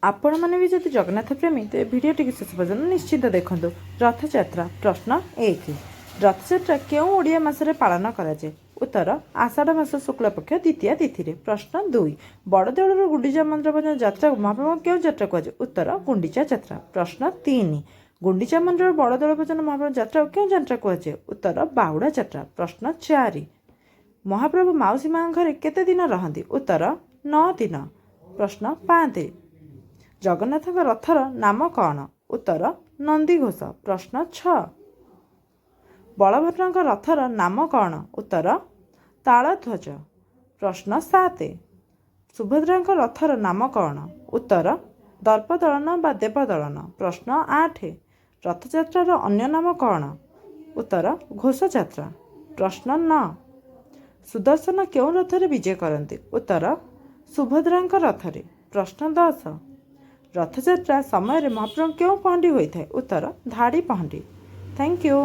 आपण मैंने भी जदि जगन्नाथ प्रेमी तो भिडटी शेष पर्यटन निश्चित देखूँ। रथयात्रा प्रश्न 1 रथयात्रा क्यों ओडिया मासरे पालन कराए? उत्तर आषाढ़ मास शुक्ल पक्ष द्वितीय तिथि। प्रश्न 2 बड़ देउल गुंडीचा मंदिर पर्यटन यात्रा महाप्रभु क्यों यात्रा कहुए? उत्तर गुंडीचा यात्रा। प्रश्न 3 गुंडीचा मंदिर बड़ देउल पर्यटन महाप्रभु यात्रा क्यों यात्रा कहुए? उत्तर बाहुड़ा यात्रा। प्रश्न 4 महाप्रभु माउसी माँ घरे केते दिन रहंती? उत्तर 9 दिन। प्रश्न 5 जगन्नाथ रथर नाम कौन? उत्तर नंदीघोष। प्रश्न 6 बलभद्र रथर नाम कौन? उत्तर तालध्वज। प्रश्न 7 सुभद्रा रथर नाम कौन? उत्तर दर्पदलन बा देवदलन। प्रश्न 8 रथयात्रार अन्य नाम कौन? उत्तर घोषयात्रा। प्रश्न 9 सुदर्शन क्यों रथरे विजय करते? उत्तर सुभद्रा रथरे। प्रश्न 10 रथयात्रा समय महाप्रभु क्यों पहंडी होता है? उत्तर धाड़ी पहंडी। Thank you.